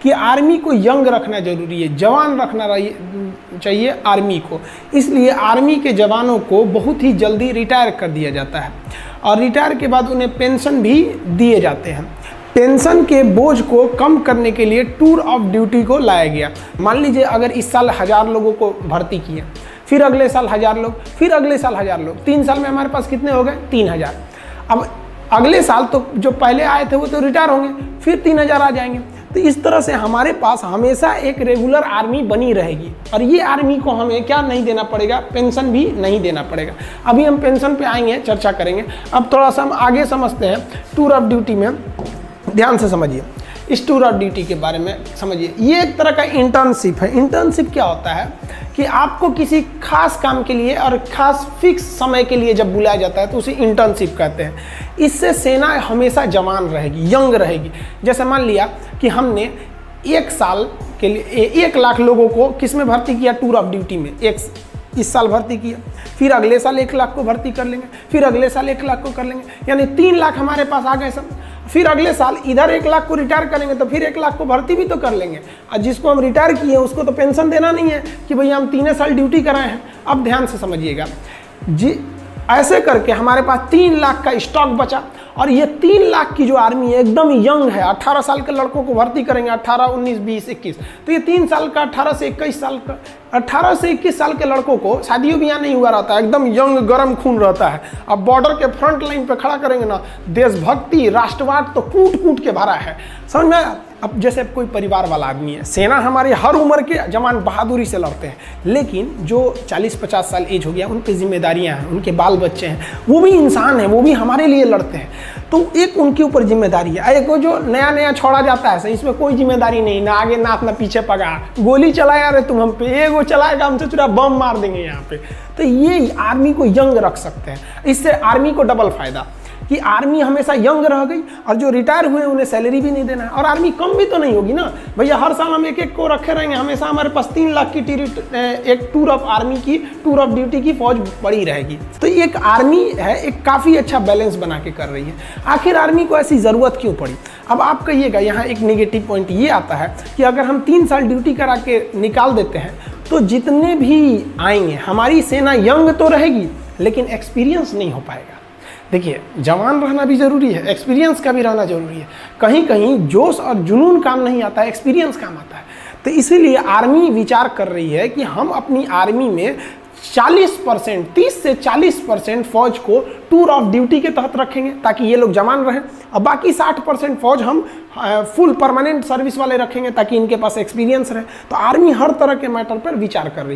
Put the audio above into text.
कि आर्मी को यंग रखना जरूरी है, जवान रखना चाहिए आर्मी को। इसलिए आर्मी के जवानों को बहुत ही जल्दी रिटायर कर दिया जाता है और रिटायर के बाद उन्हें पेंशन भी दिए जाते हैं। पेंशन के बोझ को कम करने के लिए टूर ऑफ ड्यूटी को लाया गया। मान लीजिए अगर इस साल 1000 लोगों को भर्ती किए, फिर अगले साल 1000 लोग, फिर अगले साल 1000 लोग, 3 साल में हमारे पास कितने हो गए? 3000। अब अगले साल तो जो पहले आए थे वो तो रिटायर होंगे, फिर 3000 आ जाएंगे। तो इस तरह से हमारे पास हमेशा एक रेगुलर आर्मी बनी रहेगी और ये आर्मी को हमें क्या नहीं देना पड़ेगा? पेंशन भी नहीं देना पड़ेगा। अभी हम पेंशन पे आएंगे, चर्चा करेंगे। अब थोड़ा सा हम आगे समझते हैं टूर ऑफ ड्यूटी में। ध्यान से समझिए, इस टूर ऑफ ड्यूटी के बारे में समझिए। ये एक तरह का इंटर्नशिप है। इंटर्नशिप क्या होता है कि आपको किसी खास काम के लिए और खास फिक्स समय के लिए जब बुलाया जाता है तो उसे इंटर्नशिप कहते हैं। इससे सेना हमेशा जवान रहेगी, यंग रहेगी। जैसे मान लिया कि हमने 1 साल के लिए 1 लाख लोगों को किस में भर्ती किया? टूर ऑफ ड्यूटी में। इस साल भर्ती किया, फिर अगले साल 1 लाख को भर्ती कर लेंगे, फिर अगले साल 1 लाख को कर लेंगे, यानी 3 लाख हमारे पास आ गए सब। फिर अगले साल इधर 1 लाख को रिटायर करेंगे तो फिर 1 लाख को भर्ती भी तो कर लेंगे। और जिसको हम रिटायर किए उसको तो पेंशन देना नहीं है कि भैया हम 3 साल ड्यूटी कराए हैं। अब ध्यान से समझिएगा जी, ऐसे करके हमारे पास 3 लाख का स्टॉक बचा और ये 3 लाख की जो आर्मी है एकदम यंग है। 18 साल के लड़कों को भर्ती करेंगे, 18, 19, 20, 21। तो ये 3 साल का 18 से 21 साल का 18 से 21 साल के लड़कों को शादियों भी यहाँ नहीं हुआ रहता है, एकदम यंग गर्म खून रहता है। अब बॉर्डर के फ्रंट लाइन पे खड़ा करेंगे ना, देशभक्ति राष्ट्रवाद तो कूट कूट के भरा है, समझ में आया? अब जैसे कोई परिवार वाला आदमी है, सेना हमारे हर उम्र के जवान बहादुरी से लड़ते हैं, लेकिन जो 40-50 साल एज हो गया उन पर जिम्मेदारियां हैं, उनके बाल बच्चे हैं, वो भी इंसान हैं, वो भी हमारे लिए लड़ते हैं। तो एक उनके ऊपर जिम्मेदारी है। एक वो जो नया नया छोड़ा जाता है, इसमें कोई जिम्मेदारी नहीं, ना आगे नाथ ना पीछे पगा, गोली चलाया रे तुम हम पे, ये वो चलाएगा हमसे चुरा बम मार देंगे यहाँ पे। तो ये आर्मी को यंग रख सकते हैं। इससे आर्मी को डबल फायदा कि आर्मी हमेशा यंग रह गई और जो रिटायर हुए उन्हें सैलरी भी नहीं देना है और आर्मी कम भी तो नहीं होगी ना भैया। हर साल हम 1-1 को रखे रहेंगे, हमेशा हमारे पास 3 लाख की एक टूर ऑफ आर्मी की, टूर ऑफ ड्यूटी की फौज पड़ी रहेगी। तो एक आर्मी है, एक काफ़ी अच्छा बैलेंस बना के कर रही है। आखिर आर्मी को ऐसी ज़रूरत क्यों पड़ी? अब आप कहिएगा, यहाँ एक नेगेटिव पॉइंट ये आता है कि अगर हम 3 साल ड्यूटी करा के निकाल देते हैं तो जितने भी आएंगे हमारी सेना यंग तो रहेगी लेकिन एक्सपीरियंस नहीं हो पाएगा। देखिए, जवान रहना भी ज़रूरी है, एक्सपीरियंस का भी रहना ज़रूरी है। कहीं कहीं जोश और जुनून काम नहीं आता है, एक्सपीरियंस काम आता है। तो इसीलिए आर्मी विचार कर रही है कि हम अपनी आर्मी में 40%, 30 से 40% फौज को टूर ऑफ ड्यूटी के तहत रखेंगे ताकि ये लोग जवान रहें, और बाकी 60% फौज हम फुल परमानेंट सर्विस वाले रखेंगे ताकि इनके पास एक्सपीरियंस रहे। तो आर्मी हर तरह के मैटर पर विचार कर रही है।